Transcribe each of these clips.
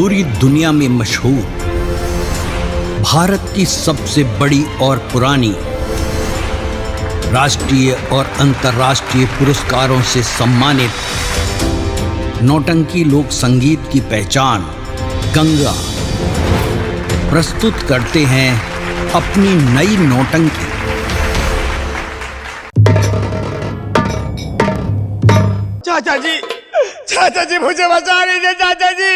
पूरी दुनिया में मशहूर, भारत की सबसे बड़ी और पुरानी, राष्ट्रीय और अंतर्राष्ट्रीय पुरस्कारों से सम्मानित नौटंकी लोक संगीत की पहचान गंगा प्रस्तुत करते हैं अपनी नई नौटंकी। चाचा जी मुझे बचा लीजिए चाचा जी।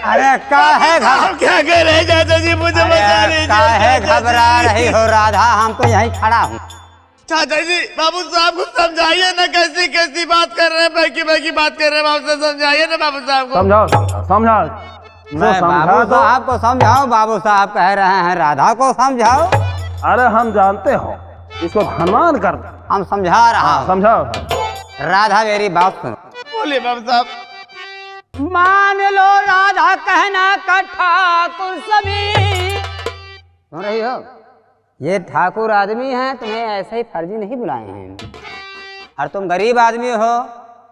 अरे क्या है क्या कह रहे हैं चाचा जी, मुझे बचा लीजिए। क्या है घबरा रही हो राधा, हम तो यहीं खड़ा हूँ। चाचा जी बाबू साहब को समझाइए ना, कैसी कैसी बात कर रहे हैं, बहकी बात कर रहे हैं, बाबू साहब समझाइए ना बाबू साहब को। समझाओ। मैं बाबू साहब को समझाओ, बाबू साहब कह रहे हैं राधा को समझाओ। अरे हम जानते हो, इसको धनवान कर। हम समझा रहा हूँ। समझाओ। राधा मेरी बात सुनो। बोलिए बाबू साहब। मान लो राधा कहना का ठाकुर सभी सुन रही हो, ये ठाकुर आदमी हैं, तुम्हें ऐसे ही फर्जी नहीं बुलाए हैं। और तुम गरीब आदमी हो,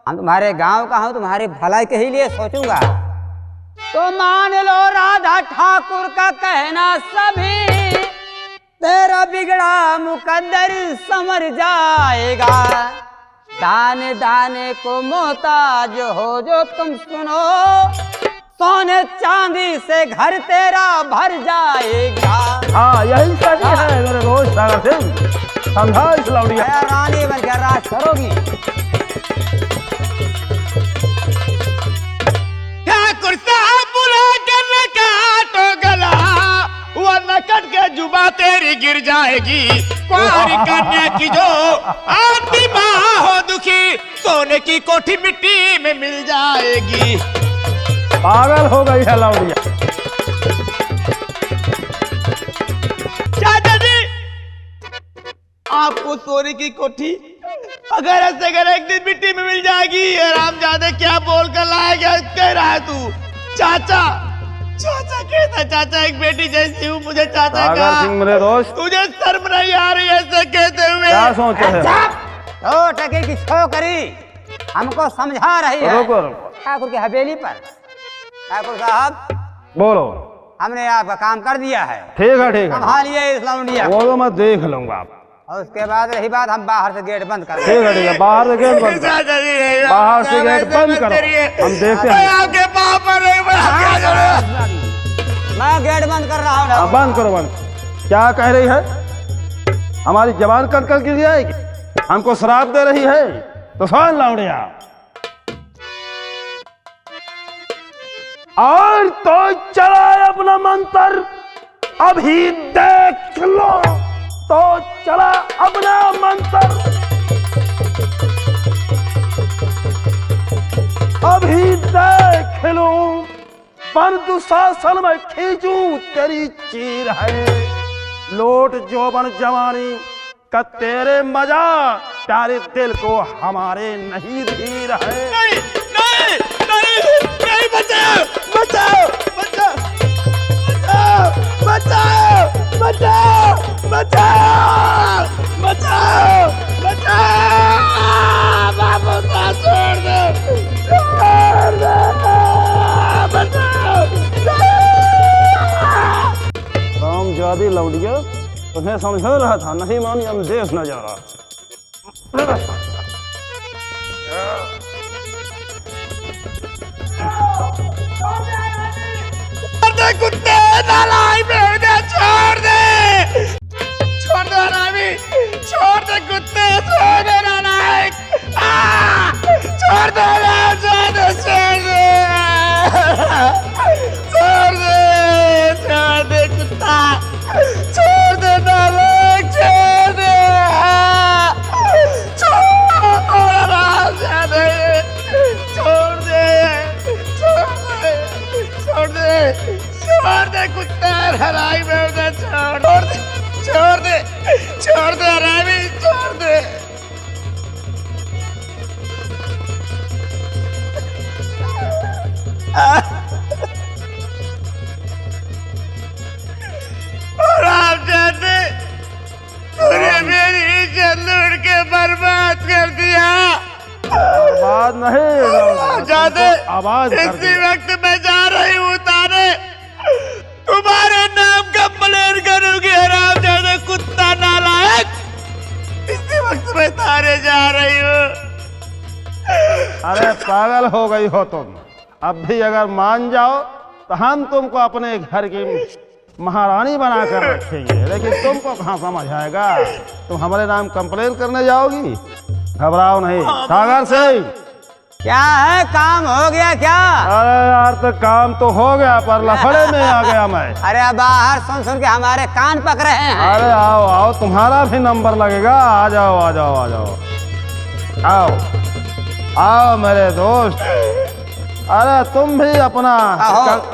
हम तुम्हारे गांव का हूं, तुम्हारी भलाई के ही लिए सोचूंगा। तो मान लो राधा ठाकुर का कहना सभी, तेरा बिगड़ा मुकद्दर संवर जाएगा। दाने दाने को मोहताज हो जो तुम सुनो, सोने चांदी से घर तेरा भर जाएगा। हाँ यही सही है मेरे दोस्त सागर सिंह। समझा इस लौड़िया। रानी बन के राज करोगी। ठाकुर साहब बुरा करने का तो गला, वरना कट के जुबा तेरी गिर जाएगी। कुंवारी कन्या की जो आती माँ हो दुखी, सोने की कोठी मिट्टी में मिल जाएगी। पागल हो गई है लौड़िया। चाचा जी आपको सोने की कोठी अगर ऐसे अगर एक दिन मिट्टी में मिल जाएगी, आराम ज्यादा क्या बोल कर लाएगा, कह रहा है तू। चाचा कहता चाचा एक बेटी जैसी हूँ, मुझे चाचा सागर का सिंह मेरे दोस्त, तुझे शर्म नहीं आ रही ऐसे कहते हुए? क्या सोचे है? तो टके की छोकरी हमको समझा रही है। रुको। ठाकुर की हवेली पर। ठाकुर साहब बोलो। हमने आपका काम कर दिया है। ठीक है। संभालिए इस लौंडिया को। वो तो मैं देख लूंगा। और उसके बाद रही बात, हम बाहर से गेट बंद कर। ठीक है। बाहर से गेट बंद करो। चाचा जी बाहर से गेट बंद करो, हम देखते हैं। आपके पाँव पर मैं गेट बंद कर रहा हूँ। बंद करो बंद। क्या कह रही है? हमारी जबान कट कर गिर जाएगी, हमको शराब दे रही है। तो सुन लौड़िया, और तो चला अपना मंत्र अभी देख लो। तो चला अपना मंत्र अभी देख लो। पर दुशासन में खींचूं तेरी चीर है। लोट जोबन जवानी का तेरे मजा, प्यारे दिल को हमारे नहीं धीर है। नहीं बचाओ बाबू का छोड़ दे। राम जादी लौड़िया, तुम्हें समझा रहा था, नहीं मानी, हम देख न जा रहा। कुत्ते नालाई में छोड़ दे हरामी, छोड़ दे कुत्ते, छोड़ दे नालायक, छोड़ दे कुत्ता, छोड़ दे नालायक, छोड़ दे कुत्ता, हराई में उधर छोड़ दे हरामी, छोड़ दे। और आप जाते तूने मेरी इज्जत लूट के बर्बाद कर दिया। आवाज नहीं जाते आवाज इसी वक्त मैं जा रही हूँ हो गई हो तुम। अब भी अगर मान जाओ तो हम तुमको अपने घर की महारानी बनाकर रखेंगे, लेकिन तुमको कहाँ समझ आएगा। तुम हमारे नाम कंप्लेन करने जाओगी? घबराओ नहीं। सागर से क्या है, काम हो गया क्या? अरे यार तो काम तो हो गया, पर लफड़े में आ गया मैं। अरे अब बाहर सुन सुन के हमारे कान पक रहे हैं। अरे आओ आओ, तुम्हारा भी नंबर लगेगा। आ जाओ आ जाओ आ जाओ, आओ आओ मेरे दोस्त। अरे तुम भी अपना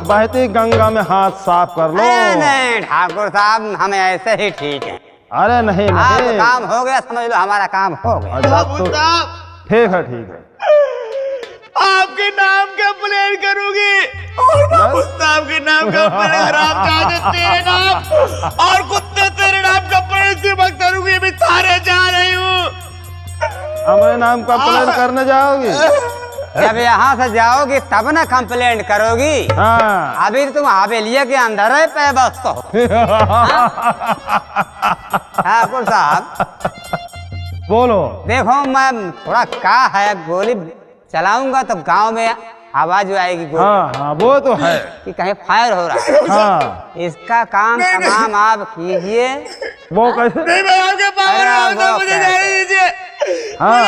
बहती गंगा में हाथ साफ कर लो। अरे नहीं ठाकुर साहब, हमें ऐसे ही ठीक है। अरे नहीं नहीं, काम हो गया, समझ लो हमारा काम हो गया। अच्छा तो ठीक है ठीक है। आपके नाम कंप्लेन करूंगी और बाबू साहब के नाम कंप्लेन, हराम जादे तेरे नाम और कुत्ते तेरे नाम कंप्लेन करूंगी। मैं सारे जा रही हूँ। हमारे नाम कंप्लेन करने जाओगी? जब यहाँ से जाओगी तब ना कंप्लेंट करोगी। हाँ। अभी तुम हवेलिया के अंदर है पे बस तो। ठाकुर साहब बोलो। देखो मैं थोड़ा का है, गोली चलाऊंगा तो गांव में आवाज आएगी गोली। हाँ हाँ वो तो है कि कहीं फायर हो रहा है। हाँ। इसका काम तमाम आप कीजिए। वो कैसे? नहीं मैं आपके पास मुझे जाने दीजिए। हाँ,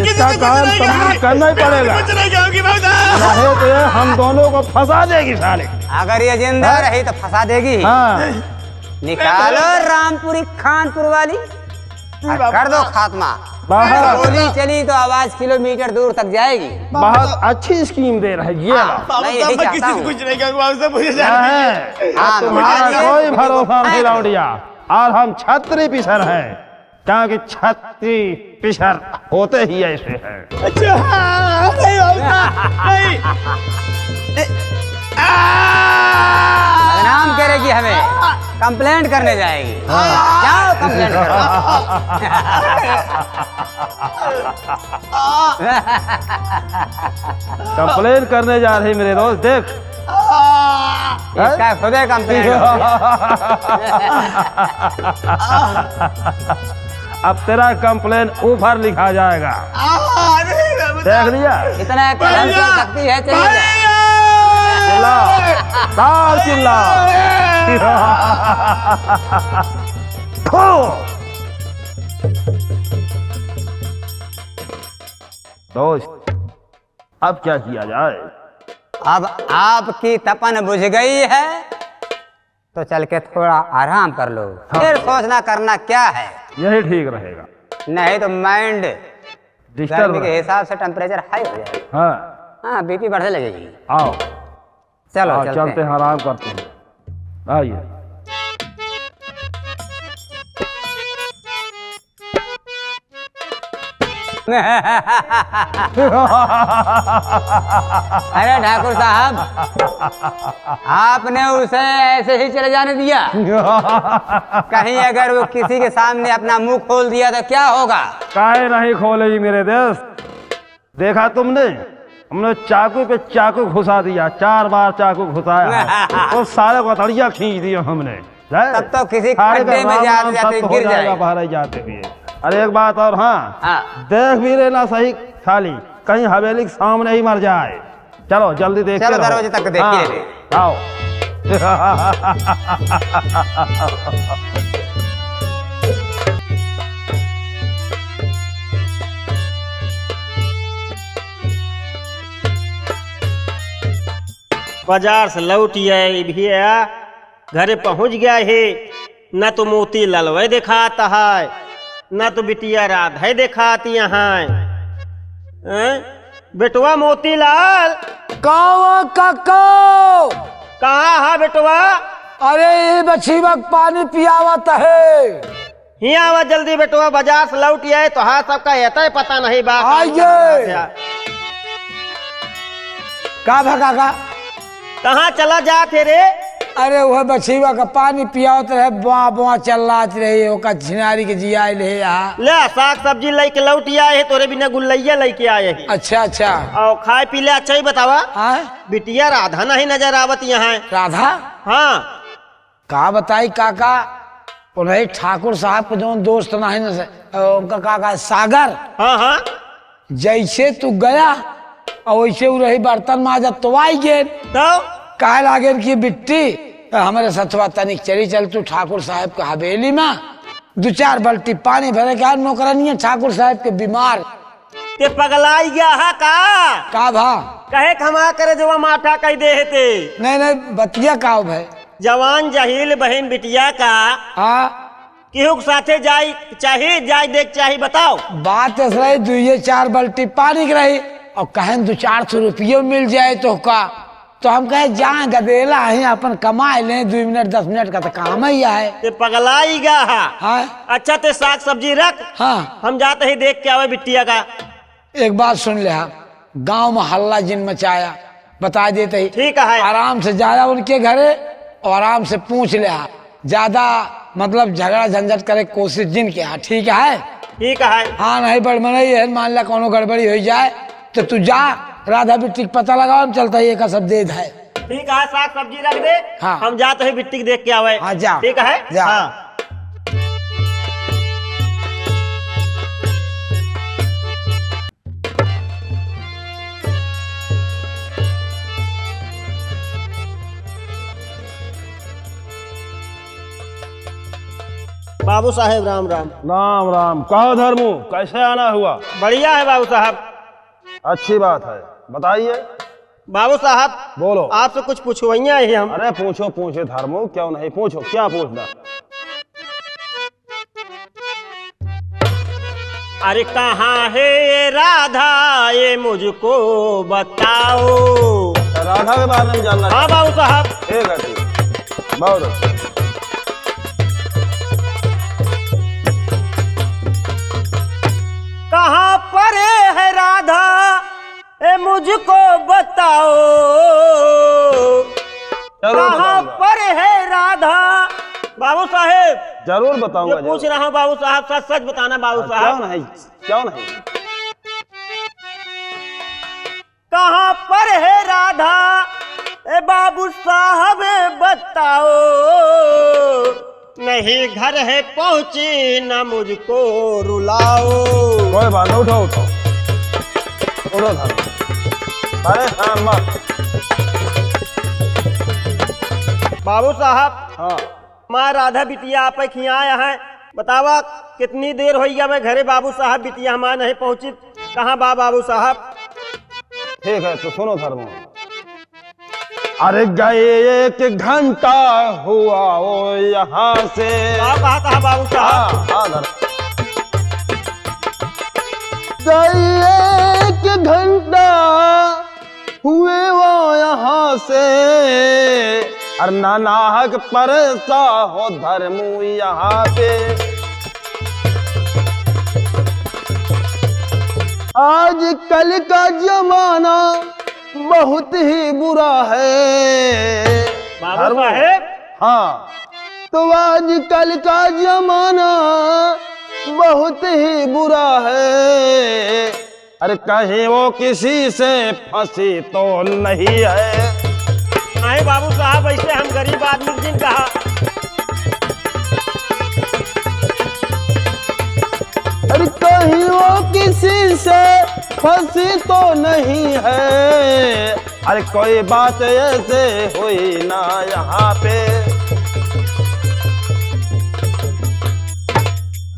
इसका काम तुमको करना ही पड़ेगा। कुछ नहीं कहूंगी बाबू साहब। नहीं तो ये हम दोनों को फंसा देगी साले। अगर ये जिंदा रही तो फंसा देगी। हाँ। निकालो रामपुरी खानपुर वाली और कर दो खात्मा। बाहर गोली चली तो आवाज किलोमीटर दूर तक जाएगी। बहुत अच्छी स्कीम दे रहे हैं ये। बाबू मैं यही साहब मैं चाहता किसी से हूँ। कुछ नहीं कहूंगा। बाबू साहब मुझे जाने दीजिए। हाँ, तुम्हारा मुझे- कोई भरोसा नहीं लौटिया। और हम छत्री पिसर हैं, क्योंकि छत्री पिसर होते ही ऐसे हैं। अच्छा नहीं बाबू साहब नहीं। बदनाम करेगी हमें, कंप्लेंट करने जाएगी। जाओ कंप्लेंट करो। कंप्लेन करने जा रही मेरे दोस्त, देख। इसका खुदे कंप्लेंट अब तेरा कंप्लेन ऊपर लिखा जाएगा। देख लिया? इतना कलम चल सकती है, चलिए चिल्ला चिल्ला। दोस्त अब क्या किया जाए? अब आपकी तपन बुझ गई है तो चल के थोड़ा आराम कर लो। फिर सोचना करना क्या है। यही ठीक रहेगा। नहीं तो माइंड डिस्टर्ब गर्मी के हिसाब से टेम्परेचर हाई हो जाएगा। हाँ बीपी बढ़ने लगेगी। आओ चलो हाँ, चलते चलते हैं। हैं, आराम करते हैं। आइए। अरे ठाकुर साहब, आपने उसे ऐसे ही चले जाने दिया? कहीं अगर वो किसी के सामने अपना मुंह खोल दिया तो क्या होगा? काहे नहीं खोलेगी मेरे दोस्त। देखा तुमने, हमने चाकू पे चाकू घुसा दिया, 4 बार चाकू घुसाया है। तो सारे बतड़िया खींच दिया हमने। तब तो किसी सारे खड्डे में राम जाते राम जाते सब गिर हो जाएगा जाएगा। बाहर जाते हुए। अरे एक बात और, हाँ हाँ। देख भी लेना सही, खाली कहीं हवेली के सामने ही मर जाए। चलो जल्दी देखते चलो रहो। दरवाजे तक देख हाँ, लेते। आओ। बाजार से लौट आए भैया, घरे पहुंच गया है। न तो मोती ललवे दिखाता है, न तो बिटिया राधा दिखाती है। बेटवा मोतीलाल कावा काका, कहाँ है बेटवा? अरे ये बछीवा पानी पियावत है। हिया आवा जल्दी बेटवा, बाजार से लौट आए तो हाँ सबका एता पता नहीं बा। आइए। का भगा का? कहाँ चला जाते रे? अरे वह बछीवा का पानी पियावत रहे, बुआ बुआ चल्लात रही, ओका झिनारी के जियाई ले यहाँ। ले साग सब्जी लेके लौट आए है, तोरे बिना गुल्लैया लेके आए है। अच्छा अच्छा। और खाए पी ले अच्छा ही बतावा। हाँ? बिटिया राधा नहीं नजर आवत यहाँ। राधा हाँ का बताई काका, उन्हें ठाकुर साहब के जो दोस्त नहीं न उनका काका सागर, हाँ हाँ जैसे तू गया और वैसे वो रही बर्तन माजा तो आई गेन तो कहे लागे की बिट्टी हमारे सचवा तनिक चली चल तू ठाकुर साहब के हवेली में 2-4 बाल्टी पानी भरे के नौकरानी ठाकुर साहब के बीमार ते पगलाई गया है का भा कहे खमा करे जो माठा कह दे ते नहीं बतिया का भाई जवान जहील बहन बिटिया का हाँ केहू के साथे जाई चाहे जाई देख चाहे बताओ बात ऐसा रही 2-4 बाल्टी पानी की रही और कहें 200-400 रुपये मिल जाए तो का तो हम कहे जहाँ गदेला है अपन कमाए ले 2 मिनट 10 मिनट का तो काम ही है ते पगलाई गया है हाँ अच्छा ते साग सब्जी रख हाँ हम जाते ही देख के आवे बिटिया का एक बात सुन ले गांव में हल्ला जिन मचाया बता देते ही ठीक है आराम से जाया उनके घरे और आराम से पूछ ले ज्यादा मतलब झगड़ा झंझट करे कोशिश जिन के ठीक है ठीक है हाँ नहीं बड़मनई है मान ला कोनो गड़बड़ी हो जाए तो तू जा राधा बिट्टी का पता लगाओ हम चलता है का सब दे है ठीक है साग सब्जी रख दे हाँ। हम जाते हैं बिट्टी देख के आवे हाँ जा ठीक है जा हाँ। बाबू साहेब राम राम। राम राम। कहो धर्मू, कैसे आना हुआ? बढ़िया है बाबू साहब। अच्छी बात है, बताइए। बाबू साहब बोलो। आपसे कुछ पूछवाइया है हम। अरे पूछो पूछो धर्मू, क्यों नहीं, पूछो क्या पूछना। अरे कहाँ है ये राधा ये मुझको बताओ। राधा के बारे में जानना? हाँ बाबू साहब। ठीक है ठीक, बहुत अच्छा। कहाँ पर है राधा ए मुझको बताओ। कहाँ पर है राधा। बाबू साहेब जरूर बताऊंगा। ये पूछ रहा हूँ बाबू साहब, सच सच बताना बाबू साहब। क्यों नहीं, क्यों नहीं। कहाँ पर है राधा ए बाबू साहब बताओ। नहीं घर है पहुंची न मुझको रुलाओ। कोई बात नहीं, उठो उठो उठो धर्म, अरे हाँ मत। बाबू साहब हाँ माँ राधा बिटिया आप खियाया है, बतावा कितनी देर हो गया मैं घरे बाबू साहब बिटिया हमारे नहीं पहुंची। कहाँ बाबू साहब। ठीक है तो सुनो धर्म। अरे गए 1 घंटा हुआ ओ यहाँ से। कहा था बाबू साहब। हाँ धर्म। गए 1 घंटा हुए वो यहाँ से। अरे नाहक परसा हो धर्मू यहाँ पे। आज कल का जमाना बहुत ही बुरा है बाबू साहेब। हाँ तो आज कल का जमाना बहुत ही बुरा है। अरे कहीं वो किसी से फंसी तो नहीं है। नहीं बाबू साहब, ऐसे हम गरीब आदमी जिन कहा। अरे कहीं वो किसी से फंसी तो नहीं है। अरे कोई बात ऐसे हुई ना यहाँ पे।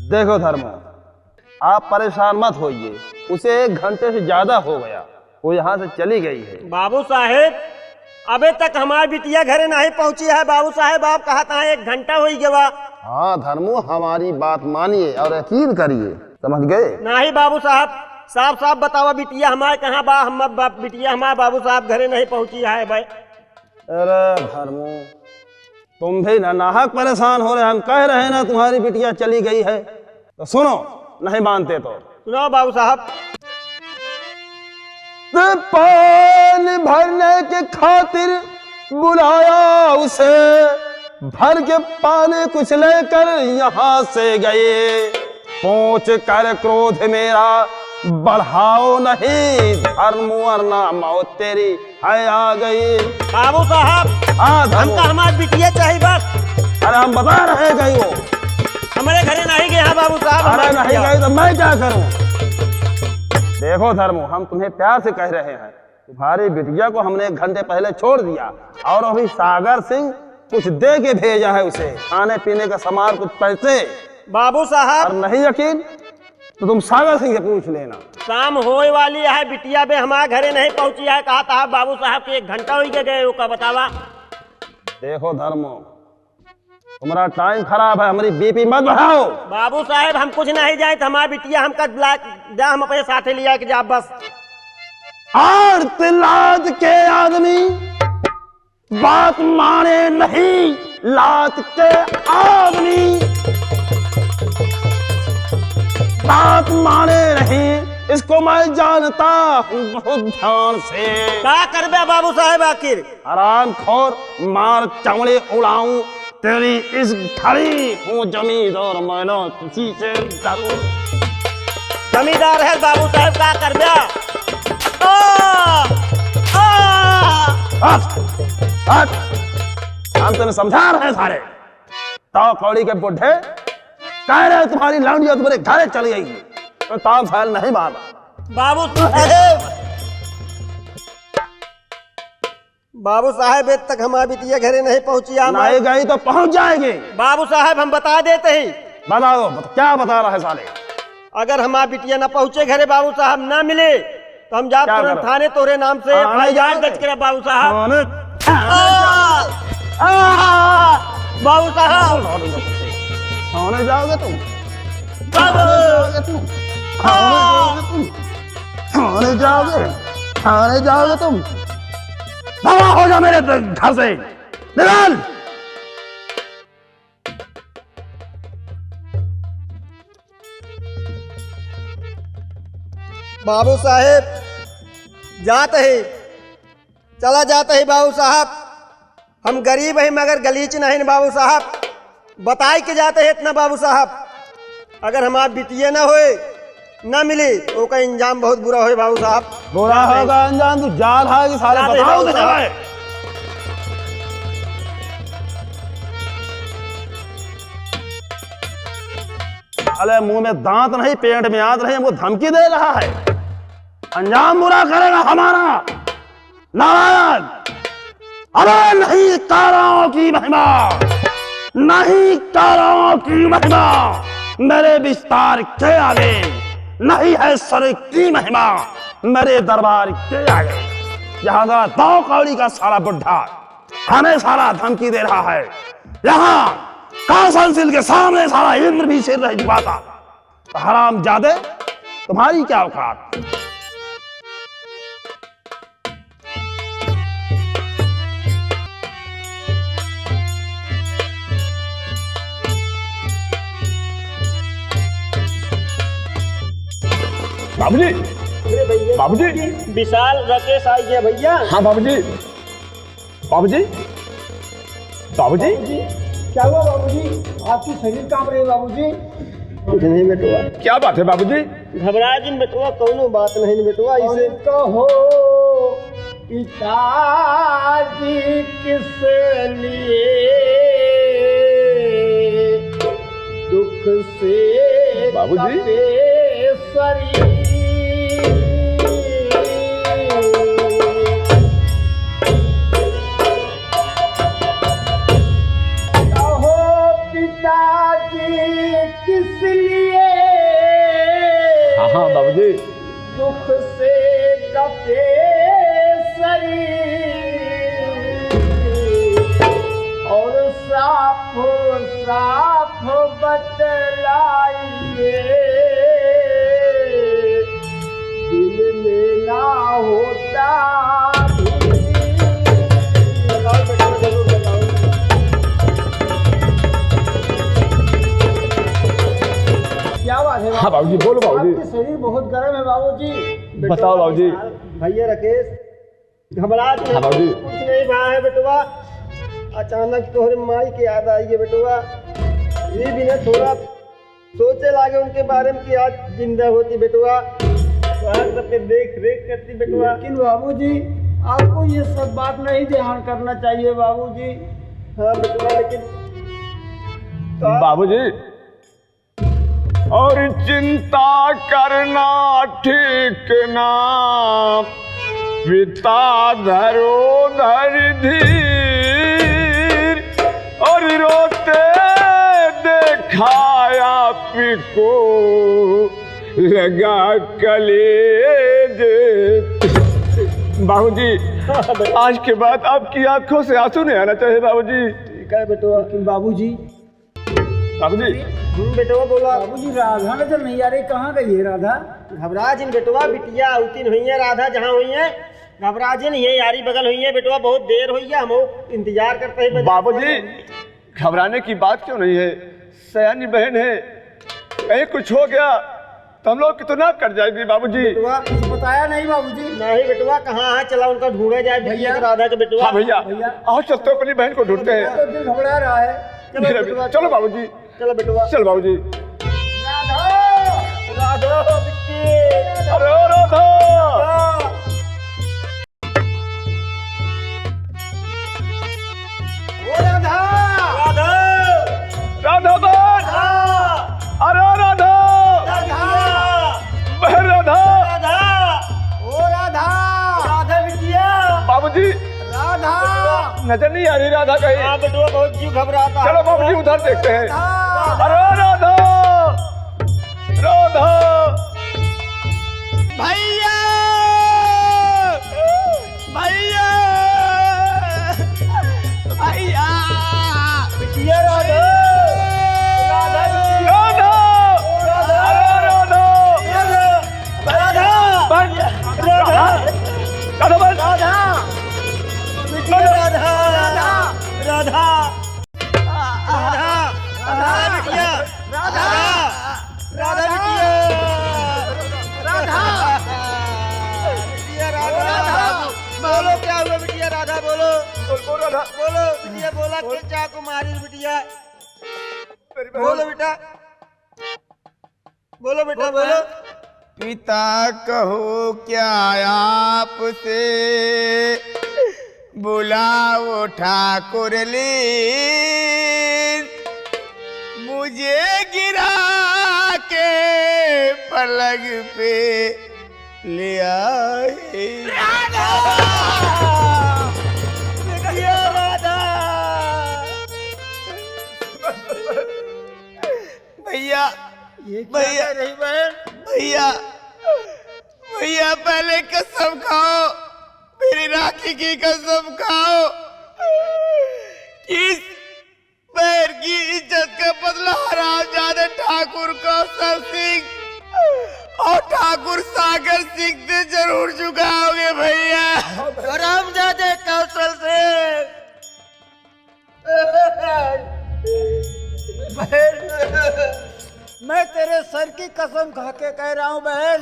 देखो धर्म, आप परेशान मत होइए, उसे 1 घंटे से ज्यादा हो गया, वो यहाँ से चली गई है। बाबू साहेब अबे तक हमारी बिटिया घरे नहीं पहुंची है। बाबू साहेब आप कहा था 1 घंटा हो गया। हाँ धर्मू, हमारी बात मानिए और यकीन करिए, समझ गए? नहीं बाबू साहब, साफ साफ बतावा बिटिया हमारे कहाँ बा। हम बिटिया हमारे बाबू साहब घरे नहीं पहुंची है भाई। अरे धर्मू, तुम भी नाहक परेशान हो रहे, हम कह रहे हैं ना तुम्हारी बिटिया चली गई है, तो सुनो, नहीं मानते तो सुनो बाबू साहब। पानी भरने के खातिर बुलाया उसे, भर के पानी कुछ लेकर यहाँ से गए। पहुँच कर क्रोध मेरा बढ़ाओ नहीं, धर्म वरना मौत तेरी है आ गई। बाबू साहब हाँ हमका हमारी बिटिया चाहिए बस। अरे हम बता रहे हैं गई वो हमारे घरे नहीं गए हैं बाबू साहब। अरे नहीं गई तो मैं क्या करूं? देखो धर्मो, हम तुम्हें प्यार से कह रहे हैं, तुम्हारी बिटिया को हमने 1 घंटे पहले छोड़ दिया और अभी सागर सिंह कुछ दे के भेजा है उसे, खाने पीने का सामान, कुछ पैसे। बाबू साहब, और नहीं यकीन तो तुम सागर सिंह से पूछ लेना। शाम होए वाली है, बिटिया बे हमारे घरे नहीं पहुंची है, कहा था बाबू साहब के 1 घंटा हो गए का बतावा। देखो धर्मो, तुम्हारा टाइम खराब है, हमारी बीपी मत बढ़ाओ। बाबू साहब हम कुछ नहीं जाए तो हमारी बिटिया हमका जा, हम अपने साथे लिया कि जा बस। और तिलात के आदमी बात माने नहीं, लात के आदमी बात माने नहीं, इसको मैं जानता हूँ बहुत ध्यान से। क्या करबे बाबू साहब आखिर? आराम खोर, मार चमड़े उड़ाऊं तेरी इस घड़ी हूँ जमींदार, मैंने किसी से डरूं। जमींदार है बाबू साहब, क्या करबे? हम तुम्हें समझा रहे हैं सारे। तो कौड़ी के बुढ़े कह रहे तुम्हारी लौंडिया तुम्हारे घर चली जाएगी, तो ताम फैल नहीं मारना। बाबू साहब अब तक हमारी बिटिया घरे नहीं पहुंची। नहीं गई तो पहुंच जाएगी। बाबू साहब हम बता देते हैं। बताओ, क्या बता रहा है साले? अगर हमारी बिटिया न पहुंचे घरे, बाबू साहब ना मिले तो हम जा तुरंत थाने तोरे नाम से एफआईआर दर्ज करें। बाबू साहब, बाबू साहब थाने जाओगे तुम? थाने जाओगे तुम? बाबा हो जा मेरे घर से, निकाल। बाबू साहेब जाते ही चला जाते ही। बाबू साहब हम गरीब हैं मगर गलीच नहीं बाबू साहब, बताए के जाते हैं इतना। बाबू साहब अगर हमारी बिटिया ना होए, ना मिली तो का इंजाम बहुत बुरा होए। बाबू साहब बुरा होगा अंजाम, तू जाल है कि सारे बताओ तो जाए। अरे मुंह में दांत नहीं, पेट में आंत नहीं, हमको धमकी दे रहा है। अंजाम बुरा करेगा हमारा नारायण। अरे नहीं ताराओं की महिमा, नहीं ताराओं की महिमा मेरे विस्तार के आगे, नहीं है सर की महिमा मेरे दरबार के आगे। यहाँ का 2 कौड़ी का सारा बुढ़ा हमें सारा धमकी दे रहा है। यहाँ कासनसिल के सामने सारा इंद्र भी सिर नहीं झुकाता। हराम जादे, तुम्हारी क्या औकात? बाबूजी, बाबूजी, विशाल राकेश आई गया भैया। हाँ बाबूजी, बाबूजी, बाबूजी, क्या हुआ बाबूजी? आपकी शरीर कांप रही है बाबूजी। कुछ नहीं बेटुआ। क्या बात है बाबूजी? घबरा जिन बेटुआ, कोनो बात नहीं बेटुआ। इसे कहो पिताजी किस लिए दुख से बाबूजी? शरीर किस लिए हाँ बाबूजी, दुख से कपे शरीर और साफ साफ बतलाइए, दिल में ना होता क्या बात है? हाँ बाबूजी, बोलो बाबूजी। आपकी शरीर बहुत गर्म है बाबूजी। बताओ बाबूजी। भैया राकेश घबरा हाँ बाबूजी। कुछ नहीं भा है बेटुआ। अचानक तोहरे माई की याद आई है बेटुआ। ये भी ना थोड़ा सोचे लागे उनके बारे में कि आज जिंदा होती बेटुआ, सबके देख रेख करती बेटुआ। लेकिन बाबूजी आपको ये सब बात नहीं ध्यान करना चाहिए बाबूजी। हाँ बेटुआ, लेकिन बाबूजी, और चिंता करना ठीक ना, पिता धरो धर धीर, और रोते देखाया पिको लगा कलेज। बाबूजी, आज के बाद आपकी आंखों से आंसू नहीं आना चाहिए बाबूजी। ठीक है बेटवा। बाबूजी बाबूजी बेटवा बोला। बाबूजी राधा नजर नहीं आ रही, कहाँ गई है राधा? घबरा जिन बेटवा, बिटिया उतिन हुई है राधा जहाँ हुई है, घबरा जिन ये यारी बगल हुई है बेटवा, बहुत देर हुई है, हम इंतजार करते हैं। बाबूजी, घबराने की बात क्यों नहीं है, सयानी बहन है, कहीं कुछ हो गया तो हम लोग कितना कर जाएगी बाबूजी। बेटवा कुछ बताया नहीं बाबूजी? नहीं बेटवा, कहाँ है, चला उनका ढूंढा जाए भैया राधा के बेटवा। हाँ भैया, आओ चलते हो, अपनी बहन को ढूंढते हैं। तो दिल घबरा रहा है। चलो बाबूजी, चलो बेटवा। चल बाबूजी। राधा बिट्टी, अरे ओ राधा, राधा राधा राधा बहन, अरे ओ राधा बहन, राधा राधा, ओ राधा, राधा बिटिया, बाबूजी राधा। नजर नहीं आ रही राधा कहीं। हाँ बेटवा, बहुत जीव घबराता है। चलो बाबूजी उधर देखते हैं। अरे ओ राधा, राधा भैया भैया भैया बिटिया राधा, राधा बिटिया, राधा, अरे राधा, राधा, बहन, राधा, राधा बहन, राधा, बिटिया राधा, राधा, राधा, राधा, राधा बिटिया, राधा, राधा बिटिया, राधा, बिटिया राधा, बोलो क्या हुआ बिटिया राधा, बोलो, बोल राधा, बोलो बिटिया, बोला के चाकू मारी बिटिया, बोलो बेटा, बोलो बेटा, बोलो। पिता कहो क्या आपसे, बुलाओ ठाकुर लीन, मुझे गिरा के पलंग पे ले आए। राधा, बिटिया राधा, भैया भैया नहीं बहन, भैया भैया, पहले कसम खाओ, मेरी राखी की कसम खाओ, इस पैर की इज्जत का बदला हरामजादे ठाकुर कौशल सिंह और ठाकुर सागर सिंह से जरूर चुकाओगे भैया। हरामजादे कौशल सिंह। बहन, मैं तेरे सर की कसम खा के कह रहा हूँ बहन,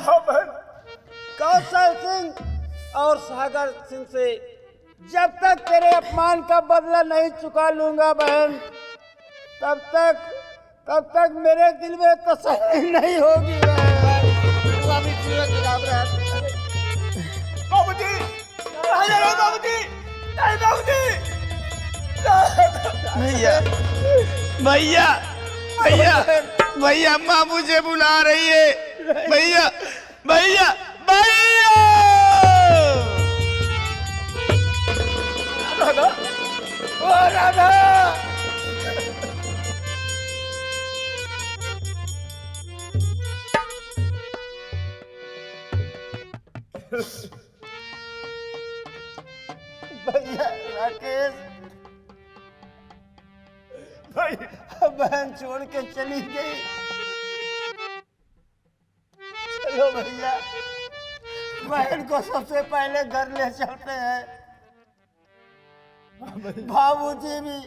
कौशल सिंह और सागर सिंह से जब तक तेरे अपमान का बदला नहीं चुका लूंगा बहन, तब तक मेरे दिल में तसल्ली नहीं होगी बहन। तू अभी सूरज जलाब रहा है। बाबूजी, बाबूजी, बाबूजी, भैया भैया भैया भैया, माँ मुझे बुला रही है, भैया भैया भैया। राधा, ओ राधा, भैया राकेश, बहन छोड़ के चली गई। चलो भैया, बहन को सबसे पहले घर ले चलते हैं। बाबूजी भी